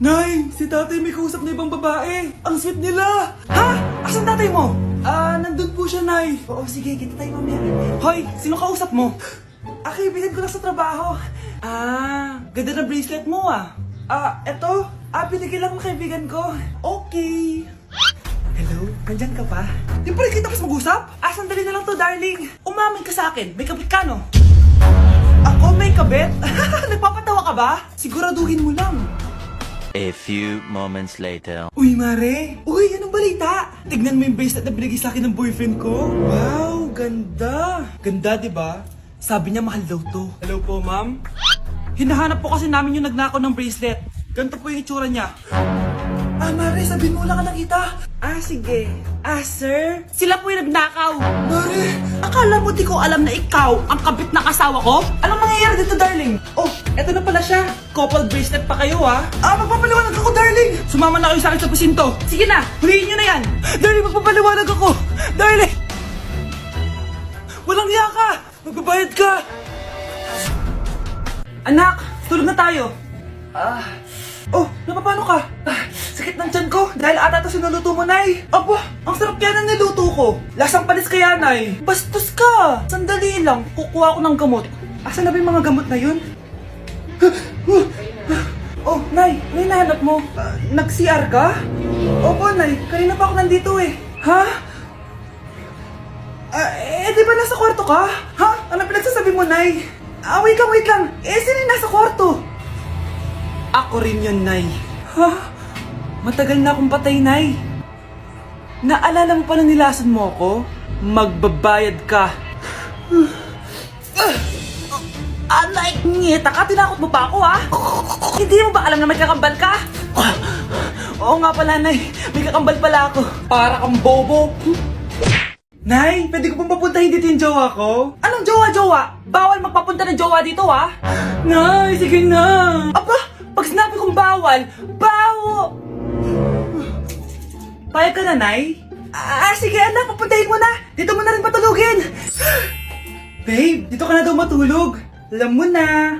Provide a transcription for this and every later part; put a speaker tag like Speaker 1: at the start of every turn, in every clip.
Speaker 1: Nay, si tatay may kausap na ibang babae. Ang sweet nila. Ha? Asan tatay mo? Nandun po siya, Nay. Oo, sige, kita tayo mamaya. Hoy, sino kausap mo? Kaibigan ko lang sa trabaho. Ganda na bracelet mo eto. Binigay lang ng kaibigan ko. Okay. Hello? Nandyan ka pa? Di pa rin kita mas mag-usap? Sandali na lang to, darling. Umamin ka sa akin. May kabit ka, no? Ako may kabit? Nagpapatawa ka ba? Siguraduhin mo lang.
Speaker 2: A few moments later.
Speaker 1: Uy, Mare! Uy, anong balita? Tignan mo yung bracelet na binigay sa akin ng boyfriend ko. Wow, ganda! Ganda, di ba? Sabi niya mahal daw to. Hello po, ma'am? Hinahanap po kasi namin yung nagnakaw ng bracelet. Ganito po yung itsura niya. Mare, sabihin mo lang ka nakita. Sige. Sir? Sila po yung nagnakaw. Mare! Akala mo di ko alam na ikaw ang kabit na kasawa ko? Anong mangyayari dito, darling? Oh, eto na pala siya. Couple bracelet pa kayo, magpapaliwanag ako, darling. Sumama na kayo sa akin sa pasinto. Sige na, huliin nyo na yan. Darling, magpapaliwanag ako. Darling! Walang hiya ka! Magbabayad ka! Anak, tulog na tayo. Napapano ka? Sakit ng tiyan ko dahil ata ito sinuluto mo, Nay. Aba, ang sarap kaya ng niluto ko. Lasang panis kaya, Nay. Bastos ka. Sandali lang, kukuha ko ng gamot. Asan na ba yung mga gamot na yun? Nay, ano yung nahanap mo? Nag-CR ka? Opo, Nay. Kanina pa ako nandito eh. Ha? Di ba nasa kwarto ka? Ha? Ano pinagsasabi mo, Nay? Wait lang. Sino yung nasa kwarto? Ako rin yun, Nay. Ha? Matagal na akong patay, Nay. Naalala mo pa na nilasan mo ako? Magbabayad ka. Nay, ngita ka? Tinakot mo pa ako, ha? Hindi mo ba alam na may kakambal ka? Oo nga pala, Nay. May kakambal pala ako. Para kang bobo. Nay, pwede ko pong papuntahin dito yung jowa ko? Anong jowa-jowa? Bawal magpapunta ng jowa dito, ha? Nay, sige na. Aba, pag sinabi kong bawal, payag ka na, Nay? Sige anak, papuntahin mo na. Dito mo na rin patulugin. Babe, dito ka na daw matulog. Alam mo na.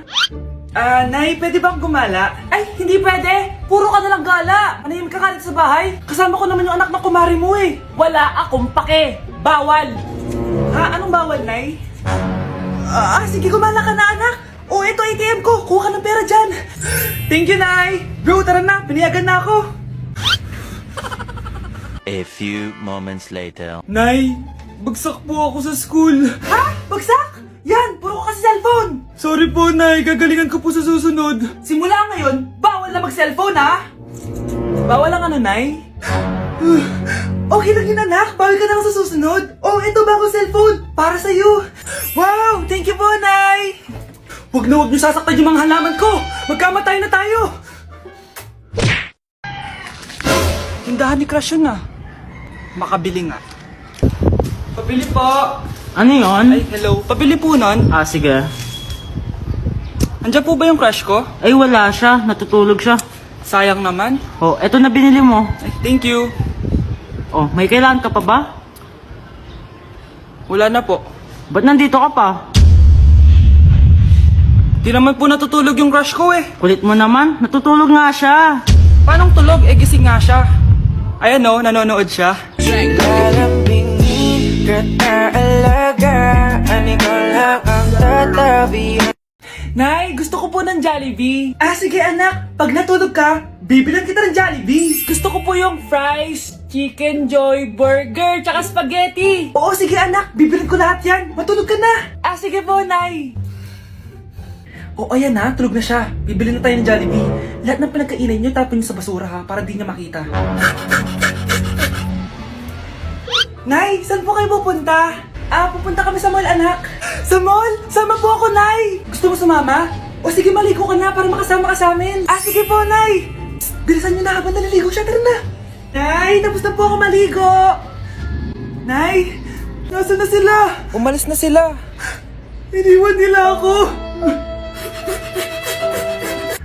Speaker 1: Nay, pwede bang gumala? Ay, hindi pwede. Puro ka nalang gala. Manahimik ka dito sa bahay. Kasama ko naman yung anak ng kumari mo eh. Wala akong pake. Bawal. Anong bawal, Nay? Sige, gumala ka na, anak. Ito ATM ko. Kuha ka ng pera dyan. Thank you, Nay. Bro, tara na. Piniyagan na ako.
Speaker 2: A few moments later.
Speaker 1: Nay, bagsak po ako sa school. Ha? Bagsak? Yan, puro ka kasi cellphone. Sorry po, Nay. Gagalingan ko po sa susunod. Simula ngayon, bawal na mag-cellphone, ha? Bawal lang ano, Nay? Okay lang yun, anak. Bawal ka na lang sa susunod. Ito bagong cellphone. Para sa'yo. Wow, thank you po, Nay. Huwag niyo sasaktan yung mga halaman ko. Magkamatay na tayo. Tindahan ni Crush yun, Makabili nga. Pabili po.
Speaker 3: Ano yun?
Speaker 1: Ay, hello. Pabili po nun.
Speaker 3: Sige.
Speaker 1: Andiyan po ba yung crush ko?
Speaker 3: Ay, wala siya. Natutulog siya.
Speaker 1: Sayang naman.
Speaker 3: Eto na binili mo.
Speaker 1: Ay, thank you.
Speaker 3: May kailangan ka pa ba?
Speaker 1: Wala na po.
Speaker 3: Ba't nandito ka pa?
Speaker 1: Di naman po natutulog yung crush ko eh.
Speaker 3: Kulit mo naman. Natutulog nga siya.
Speaker 1: Paanong tulog? Gising nga siya. Ayan nanonood siya.
Speaker 4: Lalambingin ka talaga. Ano lang ang tatabihan.
Speaker 1: Nay, gusto ko po ng Jollibee. Sige anak, pag natulog ka, bibilan kita ng Jollibee. Gusto ko po yung fries, chicken joy, burger, tsaka spaghetti. Oo, sige anak, bibilan ko lahat yan. Matulog ka na. Sige po, Nay. Ayan tulog na siya. Bibili na tayo ng Jollibee. Lahat ng pinagkainan niyo, tapon niyo sa basura ha, para di niya makita. Nay, saan po kayo pupunta? Pupunta kami sa mall, anak. Sa mall? Sama po ako, Nay. Gusto mo sumama? Sige, maligo ka na para makasama ka sa amin. Sige po, Nay. Psst, bilisan niyo na habang naliligo siya. Tara na. Nay, tapos na po ako maligo. Nay, nasaan na sila? Umalis na sila. Iniwan nila ako.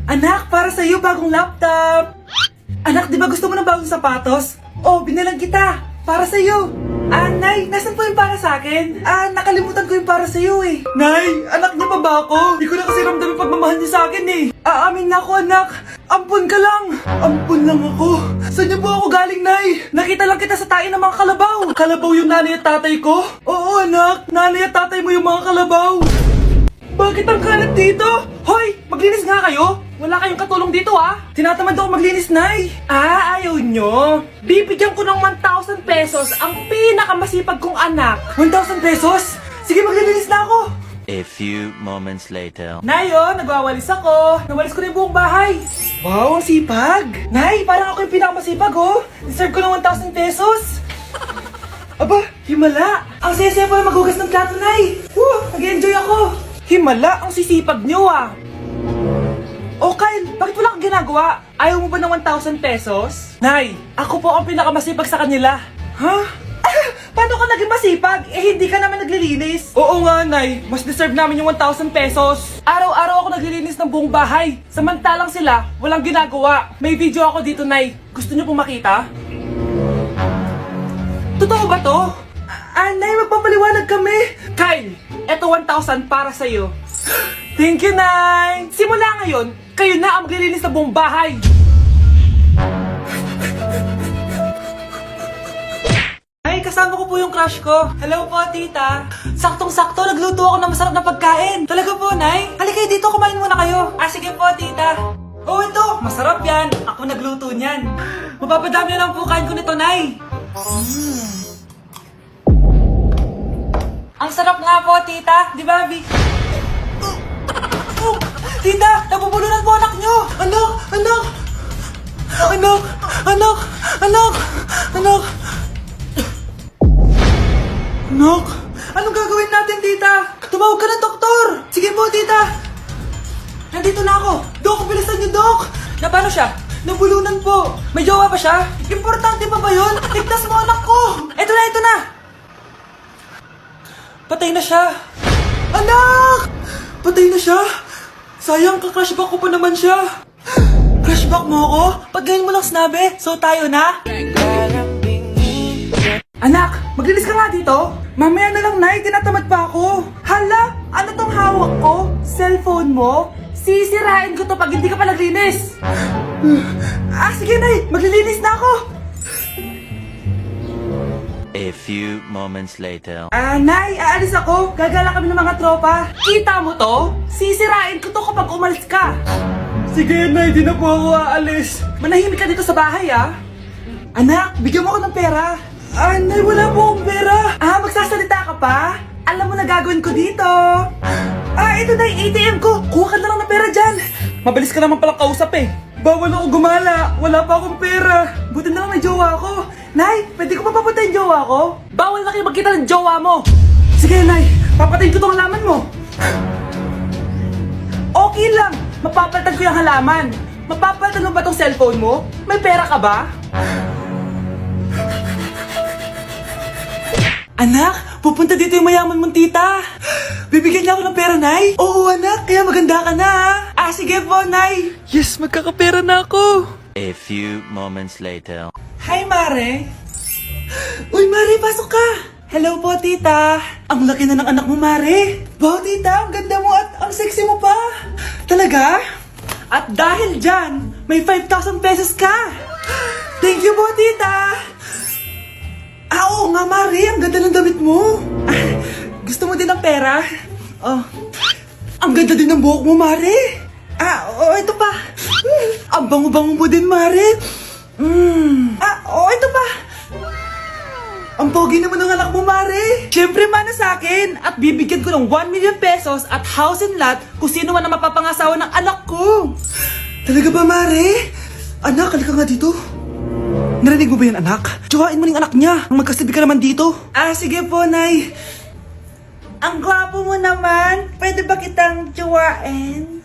Speaker 1: Anak, para sa'yo bagong laptop. Anak, di ba gusto mo ng bagong sapatos? Binilang kita. Para sa'yo. Nay, nasan po yung para sa akin? Nakalimutan ko yung para sa'yo eh. Nay, anak niya pa ba ako? Di ko na kasi ramdam yung pagmamahal niya sa akin eh. Aamin na ako, anak. Ampun ka lang. Nakita lang kita sa tayo ng mga kalabaw. Kalabaw yung nanay at tatay ko? Oo anak, nanay at tatay mo yung mga kalabaw. Bakit ang kalat dito? Hoy, maglinis nga kayo. Wala kayong katulong dito Tinatamad ako maglinis, Nay. Ayaw nyo. Bibigyan ko ng 1,000 pesos ang pinakamasipag kong anak. 1,000 pesos? Sige, maglilinis na ako.
Speaker 2: A few moments later.
Speaker 1: Nay, nagwawalis ako. Nawalis ko na yung buong bahay. Wow, ang sipag. Nay, parang ako yung pinakamasipag, Deserve ko ng 1,000 pesos. Aba, himala. Ang saya-saya pala maghugas ng plato, Nay. Nag-enjoy ako. Himala, ang sisipag nyo, Oh, Kyle, bakit wala kang ginagawa? Ayaw mo ba ng 1,000 pesos? Nay, ako po ang pinakamasipag sa kanila. Ha? Paano ka naging masipag? Hindi ka naman naglilinis. Oo nga, Nay. Mas deserve namin yung 1,000 pesos. Araw-araw ako naglilinis ng buong bahay. Samantalang sila, walang ginagawa. May video ako dito, Nay. Gusto niyo pong makita? Totoo ba to? Nay, magpapaliwanag kami. Kyle, eto 1,000 para sa'yo. Thank you, Nay. Simula ngayon, kayo na ang maglilinis ng buong bahay. Ay, kasama ko po yung crush ko. Hello po, tita. Saktong-sakto, nagluto ako ng masarap na pagkain. Talaga po, Nay? Halika dito, kumain muna kayo. Sige po, tita. Oh, ito, masarap yan. Ako nagluto niyan. Mapapadami na lang po kain ko nito, Nay. Ang sarap nga po, tita. Di ba, Vic? Tita, nabubulunan po anak nyo. Anak. Anak, anong gagawin natin, tita? Tumawag ka ng doktor. Sige po, tita. Nandito na ako. Dok, bilisan niyo, Dok. Na paano siya? Nabulunan po. May jowa ba siya? Importante pa ba yun? Ligtas mo anak ko. Ito na. Patay na siya. Anak! Patay na siya. Sayang, ka-crushback ko pa naman siya. Crushback mo ako? Pag ganyan mo lang sinabi, so tayo na? Anak, maglinis ka nga dito. Mamaya na lang, Nay, tinatamad pa ako. Hala, ano tong hawak ko? Cellphone mo? Sisirain ko to pag hindi ka pa naglinis. Sige, Nay, maglilinis na ako.
Speaker 2: A few moments later.
Speaker 1: Nay, aalis ako. Gagala kami ng mga tropa. Kita mo to? Sisirain ko to kapag umalis ka. Sige, Nay, di na po ako aalis. Manahimik ka dito sa bahay, Anak, bigyan mo ako ng pera. Nay, wala po akong pera. Magsasalita ka pa? Alam mo na gagawin ko dito. Ito na yung ATM ko. Kuha ka na lang ng pera dyan. Mabilis ka naman palang kausap Bawal ako gumala. Wala pa akong pera. Buti na lang may jowa ako. Nay, pwede ko pa papatayin jowa ko? Bawal na kayo magkita ng jowa mo. Sige, Nay. Papatayin ko tong halaman mo. Okay lang. Mapapalitan ko yung halaman. Mapapalitan mo ba tong cellphone mo? May pera ka ba? Anak, pupunta dito yung mayaman mong tita. Bibigyan niya ako ng pera, Nay? Oo, anak. Kaya maganda ka na, sige po, Nay. Yes, magkakapera na ako.
Speaker 2: A few moments later.
Speaker 1: Hi, Mare. Uy, Mare, pasok ka. Hello po, tita. Ang laki na ng anak mo, Mare. Wow, tita, ang ganda mo at ang sexy mo pa. Talaga? At dahil dyan, may 5,000 pesos ka. Thank you po, tita. Oo nga, Mare. Ang ganda ng damit mo. Gusto mo din ng pera? Ang ganda din ng buhok mo, Mare. Ito pa. Ang bango-bango mo din, Mare. Ito pa. Ang pogi naman ng anak mo, Mare. Siyempre, mana sa akin. At bibigyan ko ng 1 million pesos at house and lot kung sino man ang mapapangasawa ng anak ko. Talaga ba, Mare? Anak, halika nga dito. Narinig mo ba yan, anak? Tsuhain mo ng anak niya. Magkasibi ka naman dito. Sige po, Nay. Ang gwapo mo naman. Pwede ba kitang tsuhain?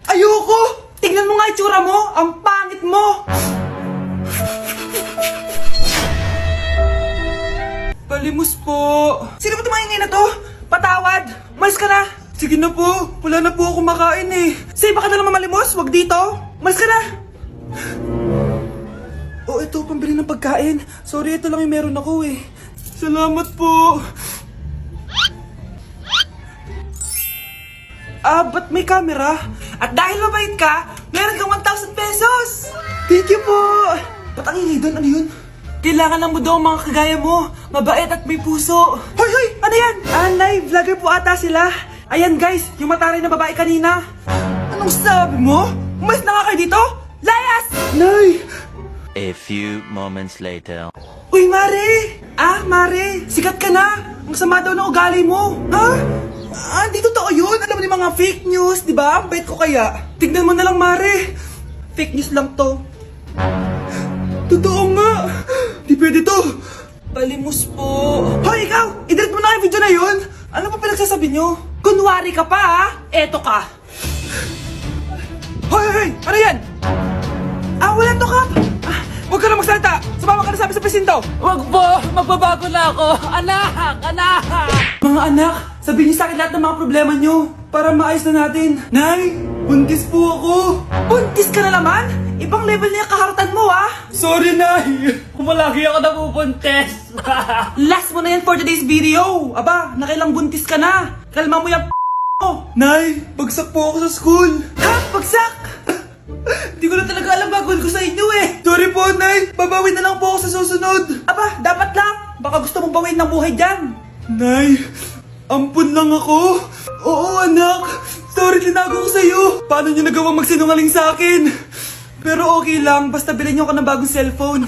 Speaker 1: Ayoko! Tingnan mo nga itsura mo. Ang pangit mo. Palimos po. Sino ba tumahingin na to? Patawad. Malis ka na. Sige na po. Wala na po ako makain Say, baka na naman malimos. Wag dito. Malis ka na. Ito, pambili ng pagkain. Sorry, ito lang yung meron ako Salamat po. Ba't may camera? At dahil mabait ka, meron kang 1,000 pesos! Thank you po! Ba't ang ingay doon? Ano yun? Kailangan lang mo daw ang mga kagaya mo. Mabait at may puso. Hoy, hoy! Ano yan? Nay, vlogger po ata sila. Ayan guys, yung mataray na babae kanina. Anong sabi mo? Umalis na nga kayo dito? Layas! Nay!
Speaker 2: A few moments later.
Speaker 1: Uy, Mare! Mare, sikat ka na! Ang sama daw ng ugali mo! Ha? Di totoo yun! Alam mo yung mga fake news, di ba? Ang bait ko kaya. Tignan mo na lang, Mare! Fake news lang to. Totoo nga! Di pwede to! Palimos po! Hoy, ikaw! I-delete mo na yung video na yun! Ano pa pinagsasabi nyo? Kunwari ka pa, ha? Eto ka! Hoy, hoy, hoy! Ano yan? Wala to, Kap! Huwag ka na magsalita! Sumama ka na sabi sa presinto!
Speaker 3: Wag po! Magbabago na ako! Anak! Anak!
Speaker 1: Mga anak, sabihin niyo sa akin lahat ng mga problema niyo para maayos na natin. Nay, buntis po ako. Buntis ka na naman? Ibang level na yung kaharatan mo, ah. Sorry, Nay.
Speaker 3: Malagi ako nabubuntes!
Speaker 1: Last mo na yan for today's video. Aba, nakailang buntis ka na. Kalma mo yung mo. Nay, bagsak po ako sa school. Ha? Bagsak? Di ko na talaga alam gagawin ko sa inyo eh. Sorry po, Nay. Babawin na lang po ako sa susunod. Aba, dapat lang. Baka gusto mong bawin ng buhay dyan. Nay, ampun lang ako. Oo, anak. Sorry, tinago ko sa'yo. Paano niyo nagawang magsinungaling sa akin? Pero okay lang, basta bilhin niyo ako ng bagong cellphone.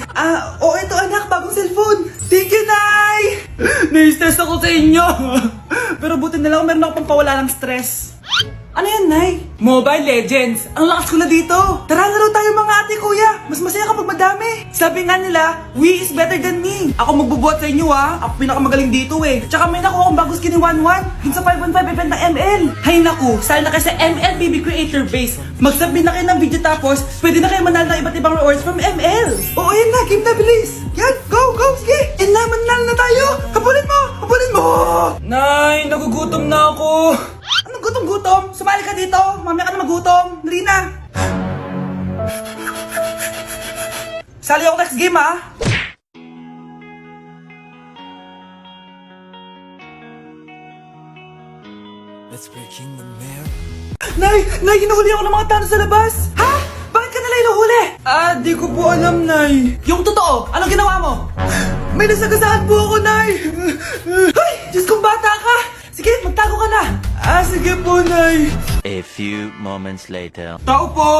Speaker 1: Oo, ito anak, bagong cellphone. Thank you, Nay! Nai-stress ako sa inyo. Pero buti na lang, meron ako pampawala ng stress. Ano yan, Nay? Mobile Legends. Ang lakas ko na dito. Tara, laro tayo mga ate, kuya. Mas masaya kapag madami. Sabi nga nila, we is better than me. Ako magbubuhat sa inyo, ha. Ako pinakamagaling dito, eh. Tsaka may nakuha akong bagong skin ni 1-1. Dun sa 515 event ng ML. Hay naku, sali na kayo sa ML BB Creator Base. Mag-submit na kayo ng video tapos, pwede na kayo manalo ng iba't ibang rewards from ML. Oo, yan na. Game na, bilis. Yan, go, go, sige. And na, manalo na tayo. Habulin mo, habulin mo. Nay, nagugutom na ako. Anong gutom-gutom? Sumali ka dito. Mamaya ka na magutom. Dali na. Sali ako next game, ha? Nay! Nay, hinuhuli ako ng mga tano sa labas! Ha? Bakit ka nila hinuhuli? Di ko po alam, Nay. Yung totoo, anong ginawa mo? May nasagasaan po ako, Nay! Ay! Diyos kong bata ka! Sige, magtago ka na! Sige po, Nay.
Speaker 2: A few moments later.
Speaker 1: Tao po!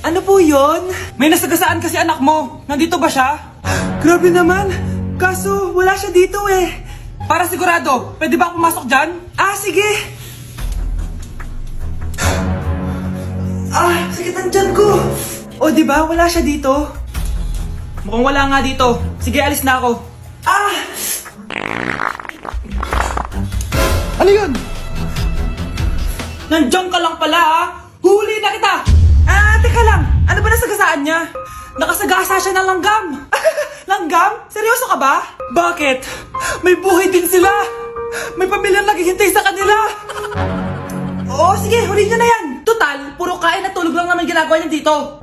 Speaker 1: Ano po yon? May nasagasaan kasi anak mo. Nandito ba siya? Grabe naman. Kaso, wala siya dito eh. Para sigurado, pwede ba ako pumasok dyan? Sige. Sakit ang tiyan ko. O, di ba? Wala siya dito. Mukhang wala nga dito. Sige, alis na ako. Ano yun? Nandiyan ka lang pala, ha? Huli na kita! Teka lang. Ano ba nasagasaan niya? Nakasagasa siya ng langgam. Langgam? Seryoso ka ba? Bakit? May buhay din sila. May pamilyang naghihintay sa kanila. Oo, sige. Huli niyo na yan. Total, puro kain at tulog lang naman ginagawa niya dito.